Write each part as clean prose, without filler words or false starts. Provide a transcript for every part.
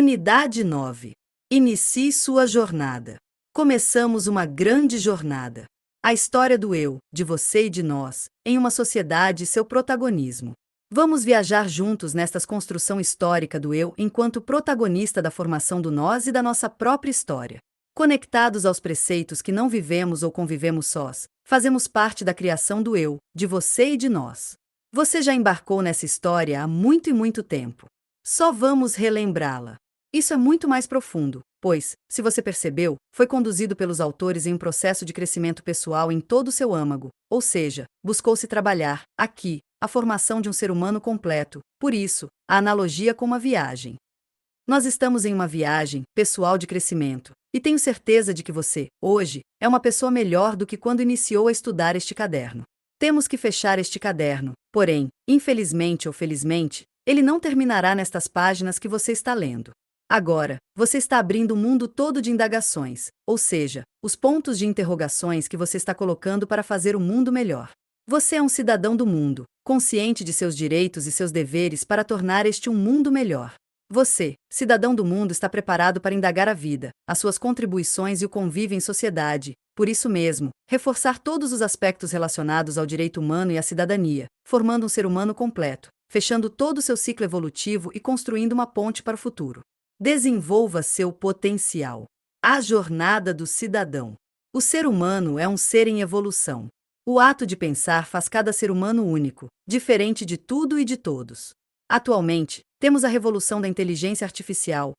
Unidade 9. Inicie sua jornada. Começamos uma grande jornada. A história do eu, de você e de nós, em uma sociedade e seu protagonismo. Vamos viajar juntos nesta construção histórica do eu enquanto protagonista da formação do nós e da nossa própria história. Conectados aos preceitos que não vivemos ou convivemos sós, fazemos parte da criação do eu, de você e de nós. Você já embarcou nessa história há muito e muito tempo. Só vamos relembrá-la. Isso é muito mais profundo, pois, se você percebeu, foi conduzido pelos autores em um processo de crescimento pessoal em todo o seu âmago, ou seja, buscou-se trabalhar, aqui, a formação de um ser humano completo, por isso, a analogia com uma viagem. Nós estamos em uma viagem pessoal de crescimento, e tenho certeza de que você, hoje, é uma pessoa melhor do que quando iniciou a estudar este caderno. Temos que fechar este caderno, porém, infelizmente ou felizmente, ele não terminará nestas páginas que você está lendo. Agora, você está abrindo um mundo todo de indagações, ou seja, os pontos de interrogações que você está colocando para fazer o mundo melhor. Você é um cidadão do mundo, consciente de seus direitos e seus deveres para tornar este um mundo melhor. Você, cidadão do mundo, está preparado para indagar a vida, as suas contribuições e o convívio em sociedade, por isso mesmo, reforçar todos os aspectos relacionados ao direito humano e à cidadania, formando um ser humano completo, fechando todo o seu ciclo evolutivo e construindo uma ponte para o futuro. Desenvolva seu potencial. A jornada do cidadão. O ser humano é um ser em evolução. O ato de pensar faz cada ser humano único, diferente de tudo e de todos. Atualmente, temos a revolução da inteligência artificial,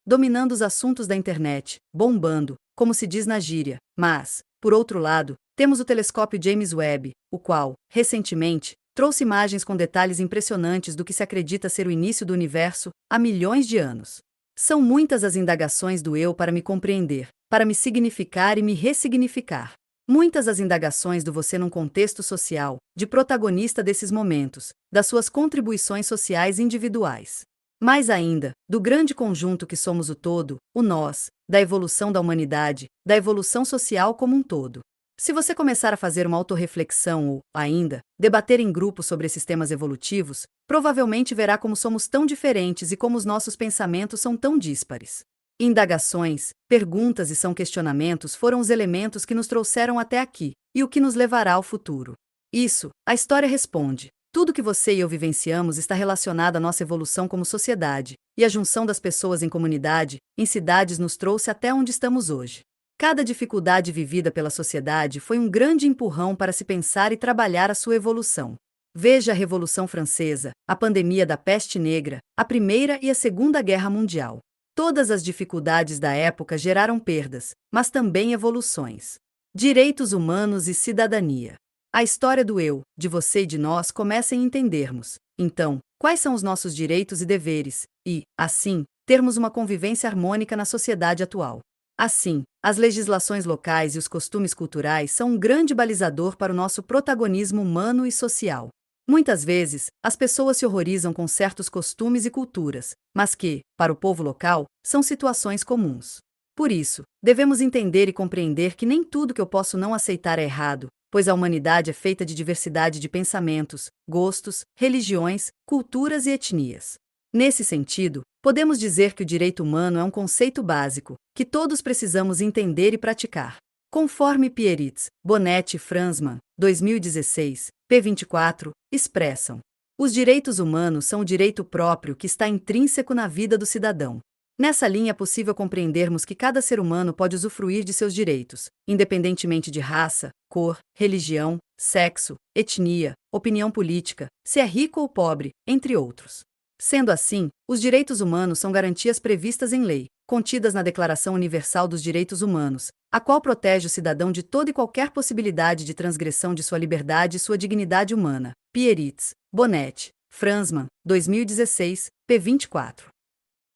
dominando os assuntos da internet, bombando, como se diz na gíria, mas, por outro lado, temos o telescópio James Webb, o qual, recentemente, trouxe imagens com detalhes impressionantes do que se acredita ser o início do universo, há milhões de anos. São muitas as indagações do eu para me compreender, para me significar e me ressignificar. Muitas as indagações do você num contexto social, de protagonista desses momentos, das suas contribuições sociais individuais. Mais ainda, do grande conjunto que somos o todo, o nós, da evolução da humanidade, da evolução social como um todo. Se você começar a fazer uma autorreflexão ou, ainda, debater em grupo sobre esses temas evolutivos, provavelmente verá como somos tão diferentes e como os nossos pensamentos são tão díspares. Indagações, perguntas e são questionamentos foram os elementos que nos trouxeram até aqui, e o que nos levará ao futuro. Isso, a história responde. Tudo que você e eu vivenciamos está relacionado à nossa evolução como sociedade, e a junção das pessoas em comunidade, em cidades nos trouxe até onde estamos hoje. Cada dificuldade vivida pela sociedade foi um grande empurrão para se pensar e trabalhar a sua evolução. Veja a Revolução Francesa, a pandemia da peste negra, a Primeira e a Segunda Guerra Mundial. Todas as dificuldades da época geraram perdas, mas também evoluções. Direitos humanos e cidadania. A história do eu, de você e de nós começa em entendermos, então, quais são os nossos direitos e deveres, e, assim, termos uma convivência harmônica na sociedade atual. Assim, as legislações locais e os costumes culturais são um grande balizador para o nosso protagonismo humano e social. Muitas vezes, as pessoas se horrorizam com certos costumes e culturas, mas que, para o povo local, são situações comuns. Por isso, devemos entender e compreender que nem tudo que eu posso não aceitar é errado, pois a humanidade é feita de diversidade de pensamentos, gostos, religiões, culturas e etnias. Nesse sentido, podemos dizer que o direito humano é um conceito básico, que todos precisamos entender e praticar. Conforme Pieritz, Bonetti e Franzmann, 2016, p. 24, expressam: os direitos humanos são o direito próprio que está intrínseco na vida do cidadão. Nessa linha é possível compreendermos que cada ser humano pode usufruir de seus direitos, independentemente de raça, cor, religião, sexo, etnia, opinião política, se é rico ou pobre, entre outros. Sendo assim, os direitos humanos são garantias previstas em lei, contidas na Declaração Universal dos Direitos Humanos, a qual protege o cidadão de toda e qualquer possibilidade de transgressão de sua liberdade e sua dignidade humana. Pieritz, Bonetti, Franzmann, 2016, p. 24.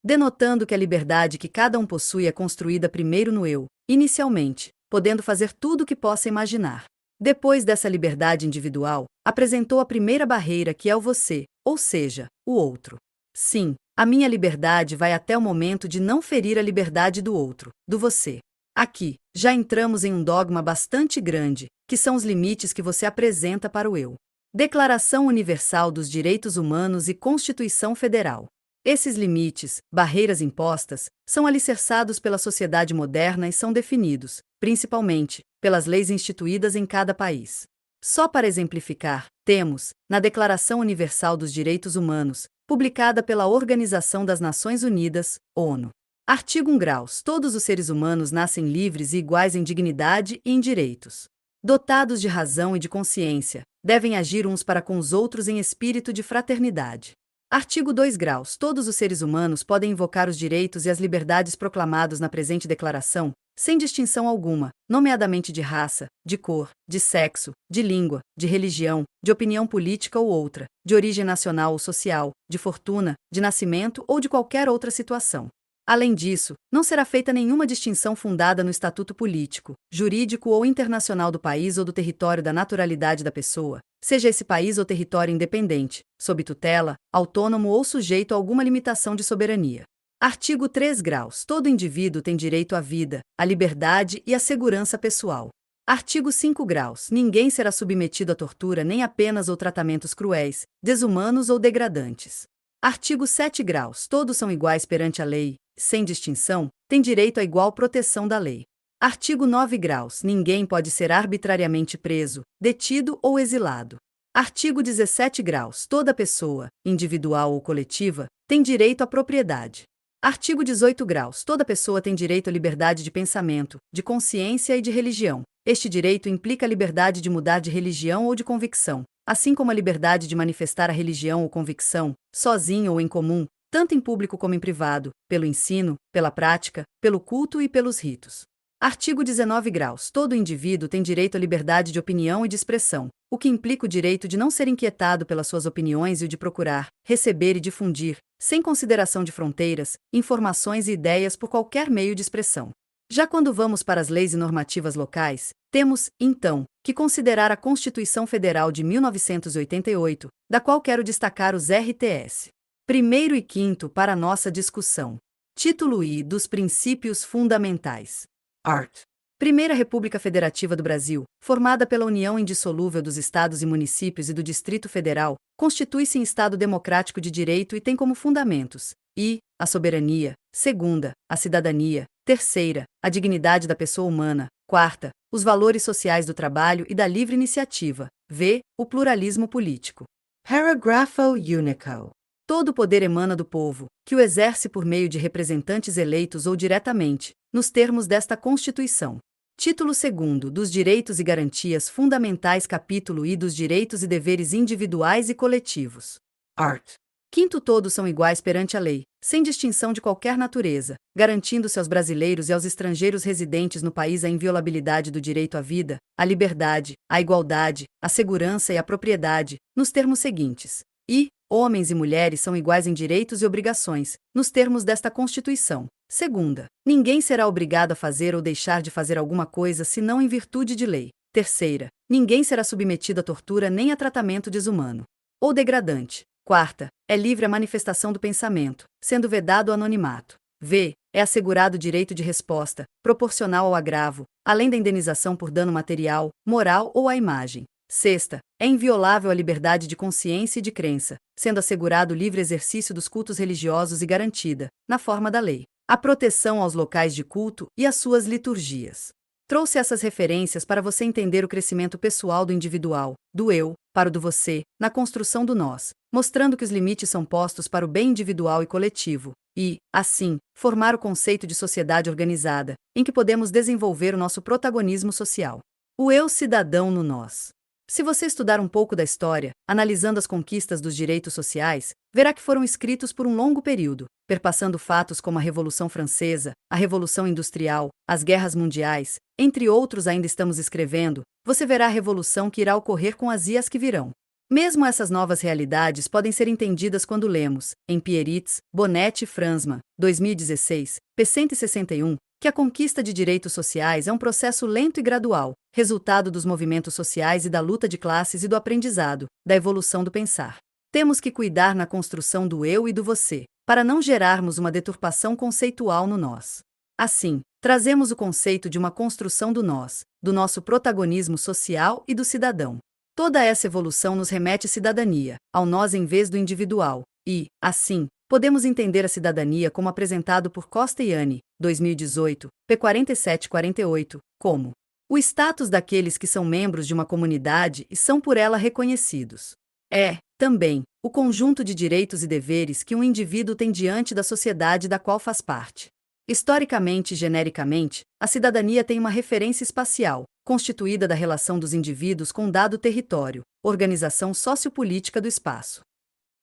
Denotando que a liberdade que cada um possui é construída primeiro no eu, inicialmente, podendo fazer tudo o que possa imaginar. Depois dessa liberdade individual, apresentou a primeira barreira que é o você, ou seja, o outro. Sim, a minha liberdade vai até o momento de não ferir a liberdade do outro, do você. Aqui, já entramos em um dogma bastante grande, que são os limites que você apresenta para o eu. Declaração Universal dos Direitos Humanos e Constituição Federal. Esses limites, barreiras impostas, são alicerçados pela sociedade moderna e são definidos, principalmente, pelas leis instituídas em cada país. Só para exemplificar, temos, na Declaração Universal dos Direitos Humanos, publicada pela Organização das Nações Unidas, ONU. Artigo 1 graus. Todos os seres humanos nascem livres e iguais em dignidade e em direitos. Dotados de razão e de consciência, devem agir uns para com os outros em espírito de fraternidade. Artigo 2 graus. Todos os seres humanos podem invocar os direitos e as liberdades proclamados na presente declaração, sem distinção alguma, nomeadamente de raça, de cor, de sexo, de língua, de religião, de opinião política ou outra, de origem nacional ou social, de fortuna, de nascimento ou de qualquer outra situação. Além disso, não será feita nenhuma distinção fundada no estatuto político, jurídico ou internacional do país ou do território da naturalidade da pessoa, seja esse país ou território independente, sob tutela, autônomo ou sujeito a alguma limitação de soberania. Artigo 3 graus. Todo indivíduo tem direito à vida, à liberdade e à segurança pessoal. Artigo 5 graus. Ninguém será submetido a tortura nem a penas ou tratamentos cruéis, desumanos ou degradantes. Artigo 7 graus. Todos são iguais perante a lei, sem distinção, têm direito à igual proteção da lei. Artigo 9 graus. Ninguém pode ser arbitrariamente preso, detido ou exilado. Artigo 17 graus. Toda pessoa, individual ou coletiva, tem direito à propriedade. Artigo 18 graus. Toda pessoa tem direito à liberdade de pensamento, de consciência e de religião. Este direito implica a liberdade de mudar de religião ou de convicção, assim como a liberdade de manifestar a religião ou convicção, sozinho ou em comum, tanto em público como em privado, pelo ensino, pela prática, pelo culto e pelos ritos. Artigo 19 graus. Todo indivíduo tem direito à liberdade de opinião e de expressão, o que implica o direito de não ser inquietado pelas suas opiniões e o de procurar, receber e difundir, sem consideração de fronteiras, informações e ideias por qualquer meio de expressão. Já quando vamos para as leis e normativas locais, temos, então, que considerar a Constituição Federal de 1988, da qual quero destacar os RTS. Primeiro e quinto para nossa discussão. Título I dos Princípios Fundamentais. Art. Primeira República Federativa do Brasil, formada pela união indissolúvel dos estados e municípios e do Distrito Federal, constitui-se em Estado democrático de direito e tem como fundamentos: I. A soberania; segunda, a cidadania; terceira, a dignidade da pessoa humana; quarta, os valores sociais do trabalho e da livre iniciativa; v. O pluralismo político. Parágrafo único. Todo o poder emana do povo, que o exerce por meio de representantes eleitos ou diretamente, nos termos desta Constituição. Título 2º dos Direitos e Garantias Fundamentais. Capítulo I dos Direitos e Deveres Individuais e Coletivos. Art. Quinto. Todos são iguais perante a lei, sem distinção de qualquer natureza, garantindo-se aos brasileiros e aos estrangeiros residentes no país a inviolabilidade do direito à vida, à liberdade, à igualdade, à segurança e à propriedade, nos termos seguintes: I. Homens e mulheres são iguais em direitos e obrigações, nos termos desta Constituição. Segunda, ninguém será obrigado a fazer ou deixar de fazer alguma coisa senão em virtude de lei. Terceira, ninguém será submetido a tortura nem a tratamento desumano ou degradante. Quarta, é livre a manifestação do pensamento, sendo vedado o anonimato. V. É assegurado o direito de resposta, proporcional ao agravo, além da indenização por dano material, moral ou à imagem. Sexta, é inviolável a liberdade de consciência e de crença, sendo assegurado o livre exercício dos cultos religiosos e garantida, na forma da lei, a proteção aos locais de culto e às suas liturgias. Trouxe essas referências para você entender o crescimento pessoal do individual, do eu, para o do você, na construção do nós, mostrando que os limites são postos para o bem individual e coletivo, e, assim, formar o conceito de sociedade organizada, em que podemos desenvolver o nosso protagonismo social. O eu cidadão no nós. Se você estudar um pouco da história, analisando as conquistas dos direitos sociais, verá que foram escritos por um longo período, perpassando fatos como a Revolução Francesa, a Revolução Industrial, as guerras mundiais, entre outros ainda estamos escrevendo. Você verá a revolução que irá ocorrer com as IAs que virão. Mesmo essas novas realidades podem ser entendidas quando lemos, em Pieritz, Bonetti e Franzmann, 2016, p. 161, que a conquista de direitos sociais é um processo lento e gradual, resultado dos movimentos sociais e da luta de classes e do aprendizado, da evolução do pensar. Temos que cuidar na construção do eu e do você, para não gerarmos uma deturpação conceitual no nós. Assim, trazemos o conceito de uma construção do nós, do nosso protagonismo social e do cidadão. Toda essa evolução nos remete à cidadania, ao nós em vez do individual, e, assim, podemos entender a cidadania como apresentado por Costa e Anne, 2018, p. 4748, como o status daqueles que são membros de uma comunidade e são por ela reconhecidos. É, também, o conjunto de direitos e deveres que um indivíduo tem diante da sociedade da qual faz parte. Historicamente e genericamente, a cidadania tem uma referência espacial, constituída da relação dos indivíduos com dado território, organização sociopolítica do espaço.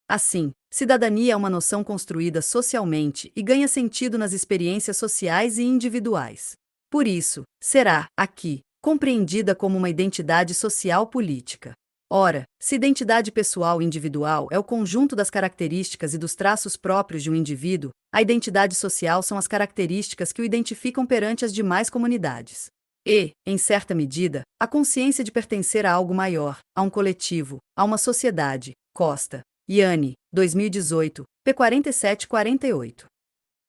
Assim, cidadania é uma noção construída socialmente e ganha sentido nas experiências sociais e individuais. Por isso, será, aqui, compreendida como uma identidade social política. Ora, se identidade pessoal e individual é o conjunto das características e dos traços próprios de um indivíduo, a identidade social são as características que o identificam perante as demais comunidades. E, em certa medida, a consciência de pertencer a algo maior, a um coletivo, a uma sociedade. Costa e Anne, 2018, p. 4748.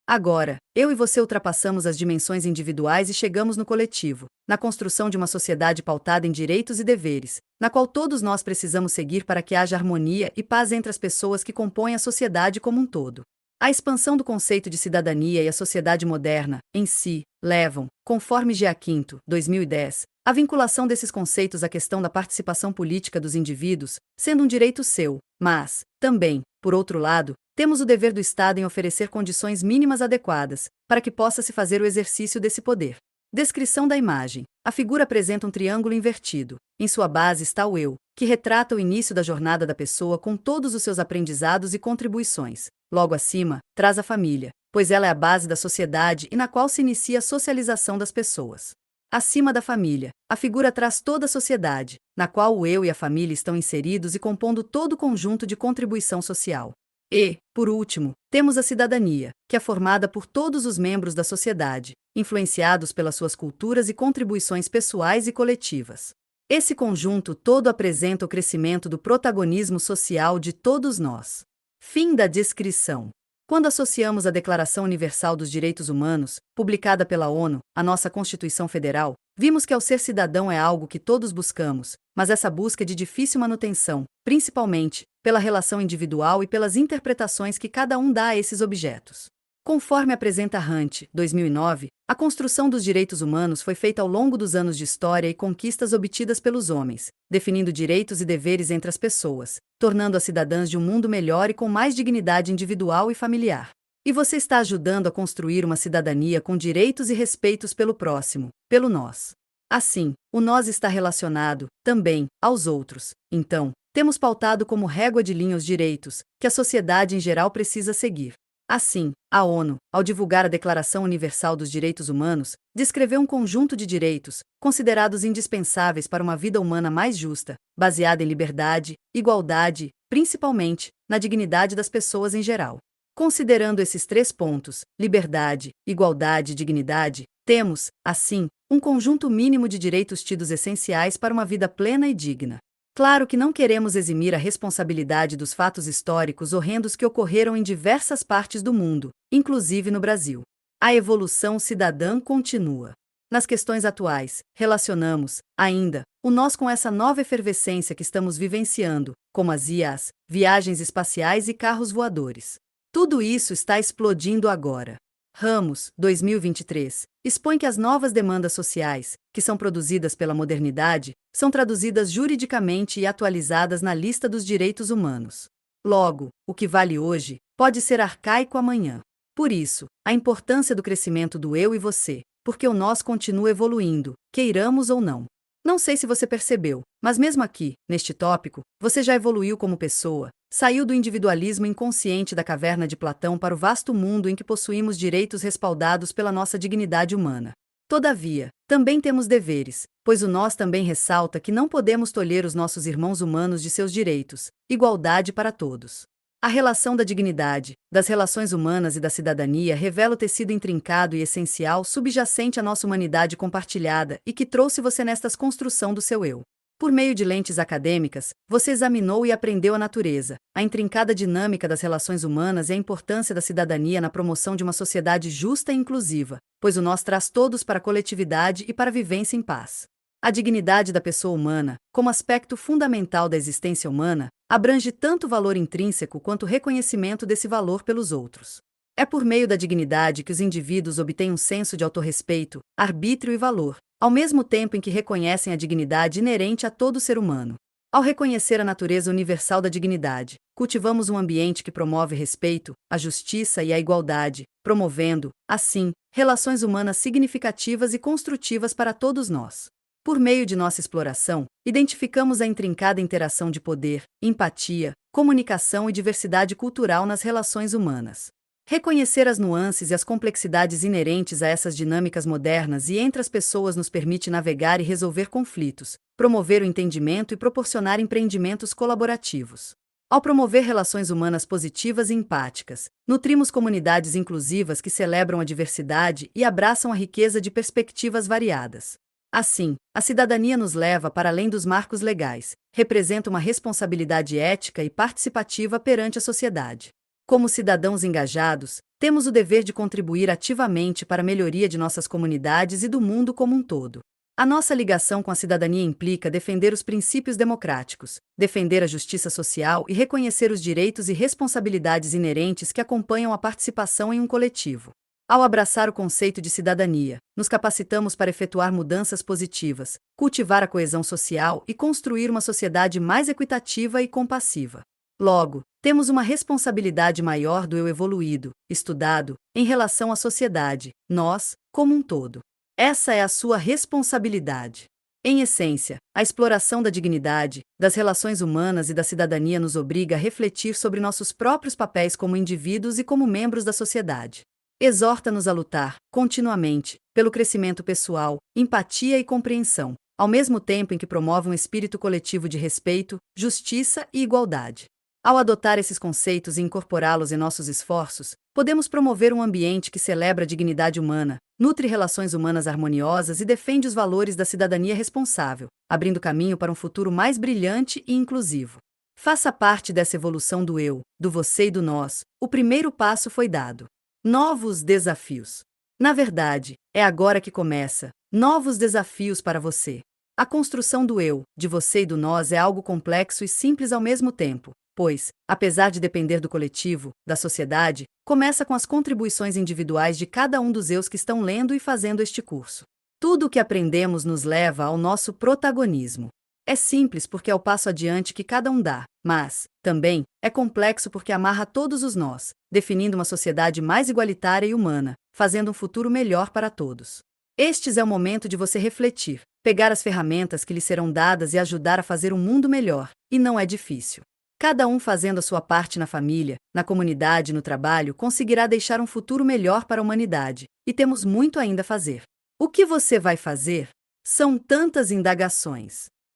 Agora, eu e você ultrapassamos as dimensões individuais e chegamos no coletivo, na construção de uma sociedade pautada em direitos e deveres, na qual todos nós precisamos seguir para que haja harmonia e paz entre as pessoas que compõem a sociedade como um todo. A expansão do conceito de cidadania e a sociedade moderna, em si, levam, conforme G. Quinto, 2010, a vinculação desses conceitos à questão da participação política dos indivíduos, sendo um direito seu, mas, também, por outro lado, temos o dever do Estado em oferecer condições mínimas adequadas, para que possa se fazer o exercício desse poder. Descrição da imagem. A figura apresenta um triângulo invertido. Em sua base está o eu, que retrata o início da jornada da pessoa com todos os seus aprendizados e contribuições. Logo acima, traz a família, pois ela é a base da sociedade e na qual se inicia a socialização das pessoas. Acima da família, a figura traz toda a sociedade, na qual o eu e a família estão inseridos e compondo todo o conjunto de contribuição social. E, por último, temos a cidadania, que é formada por todos os membros da sociedade, influenciados pelas suas culturas e contribuições pessoais e coletivas. Esse conjunto todo apresenta o crescimento do protagonismo social de todos nós. Fim da descrição. Quando associamos a Declaração Universal dos Direitos Humanos, publicada pela ONU, à nossa Constituição Federal, vimos que ao ser cidadão é algo que todos buscamos, mas essa busca é de difícil manutenção, principalmente pela relação individual e pelas interpretações que cada um dá a esses objetos. Conforme apresenta Hunt, 2009, a construção dos direitos humanos foi feita ao longo dos anos de história e conquistas obtidas pelos homens, definindo direitos e deveres entre as pessoas, tornando-as cidadãs de um mundo melhor e com mais dignidade individual e familiar. E você está ajudando a construir uma cidadania com direitos e respeitos pelo próximo, pelo nós. Assim, o nós está relacionado, também, aos outros. Então, temos pautado como régua de linha os direitos, que a sociedade em geral precisa seguir. Assim, a ONU, ao divulgar a Declaração Universal dos Direitos Humanos, descreveu um conjunto de direitos, considerados indispensáveis para uma vida humana mais justa, baseada em liberdade, igualdade, principalmente, na dignidade das pessoas em geral. Considerando esses três pontos, liberdade, igualdade e dignidade, temos, assim, um conjunto mínimo de direitos tidos essenciais para uma vida plena e digna. Claro que não queremos eximir a responsabilidade dos fatos históricos horrendos que ocorreram em diversas partes do mundo, inclusive no Brasil. A evolução cidadã continua. Nas questões atuais, relacionamos, ainda, o nós com essa nova efervescência que estamos vivenciando, como as IAs, viagens espaciais e carros voadores. Tudo isso está explodindo agora. Ramos, 2023, expõe que as novas demandas sociais, que são produzidas pela modernidade, são traduzidas juridicamente e atualizadas na lista dos direitos humanos. Logo, o que vale hoje, pode ser arcaico amanhã. Por isso, a importância do crescimento do eu e você, porque o nós continua evoluindo, queiramos ou não. Não sei se você percebeu, mas mesmo aqui, neste tópico, você já evoluiu como pessoa, saiu do individualismo inconsciente da caverna de Platão para o vasto mundo em que possuímos direitos respaldados pela nossa dignidade humana. Todavia, também temos deveres, pois o nós também ressalta que não podemos tolher os nossos irmãos humanos de seus direitos, igualdade para todos. A relação da dignidade, das relações humanas e da cidadania revela o tecido intrincado e essencial subjacente à nossa humanidade compartilhada e que trouxe você nesta construção do seu eu. Por meio de lentes acadêmicas, você examinou e aprendeu a natureza, a intrincada dinâmica das relações humanas e a importância da cidadania na promoção de uma sociedade justa e inclusiva, pois o nós traz todos para a coletividade e para a vivência em paz. A dignidade da pessoa humana, como aspecto fundamental da existência humana, abrange tanto o valor intrínseco quanto o reconhecimento desse valor pelos outros. É por meio da dignidade que os indivíduos obtêm um senso de autorrespeito, arbítrio e valor, ao mesmo tempo em que reconhecem a dignidade inerente a todo ser humano. Ao reconhecer a natureza universal da dignidade, cultivamos um ambiente que promove respeito, a justiça e a igualdade, promovendo, assim, relações humanas significativas e construtivas para todos nós. Por meio de nossa exploração, identificamos a intrincada interação de poder, empatia, comunicação e diversidade cultural nas relações humanas. Reconhecer as nuances e as complexidades inerentes a essas dinâmicas modernas e entre as pessoas nos permite navegar e resolver conflitos, promover o entendimento e proporcionar empreendimentos colaborativos. Ao promover relações humanas positivas e empáticas, nutrimos comunidades inclusivas que celebram a diversidade e abraçam a riqueza de perspectivas variadas. Assim, a cidadania nos leva para além dos marcos legais, representa uma responsabilidade ética e participativa perante a sociedade. Como cidadãos engajados, temos o dever de contribuir ativamente para a melhoria de nossas comunidades e do mundo como um todo. A nossa ligação com a cidadania implica defender os princípios democráticos, defender a justiça social e reconhecer os direitos e responsabilidades inerentes que acompanham a participação em um coletivo. Ao abraçar o conceito de cidadania, nos capacitamos para efetuar mudanças positivas, cultivar a coesão social e construir uma sociedade mais equitativa e compassiva. Logo, temos uma responsabilidade maior do eu evoluído, estudado, em relação à sociedade, nós, como um todo. Essa é a sua responsabilidade. Em essência, a exploração da dignidade, das relações humanas e da cidadania nos obriga a refletir sobre nossos próprios papéis como indivíduos e como membros da sociedade. Exorta-nos a lutar, continuamente, pelo crescimento pessoal, empatia e compreensão, ao mesmo tempo em que promove um espírito coletivo de respeito, justiça e igualdade. Ao adotar esses conceitos e incorporá-los em nossos esforços, podemos promover um ambiente que celebra a dignidade humana, nutre relações humanas harmoniosas e defende os valores da cidadania responsável, abrindo caminho para um futuro mais brilhante e inclusivo. Faça parte dessa evolução do eu, do você e do nós. O primeiro passo foi dado. Novos desafios. Na verdade, é agora que começa. Novos desafios para você. A construção do eu, de você e do nós é algo complexo e simples ao mesmo tempo, pois, apesar de depender do coletivo, da sociedade, começa com as contribuições individuais de cada um dos eus que estão lendo e fazendo este curso. Tudo o que aprendemos nos leva ao nosso protagonismo. É simples porque é o passo adiante que cada um dá, mas, também, é complexo porque amarra todos os nós, definindo uma sociedade mais igualitária e humana, fazendo um futuro melhor para todos. Este é o momento de você refletir, pegar as ferramentas que lhe serão dadas e ajudar a fazer um mundo melhor, e não é difícil. Cada um fazendo a sua parte na família, na comunidade e no trabalho conseguirá deixar um futuro melhor para a humanidade, e temos muito ainda a fazer. O que você vai fazer? São tantas indagações.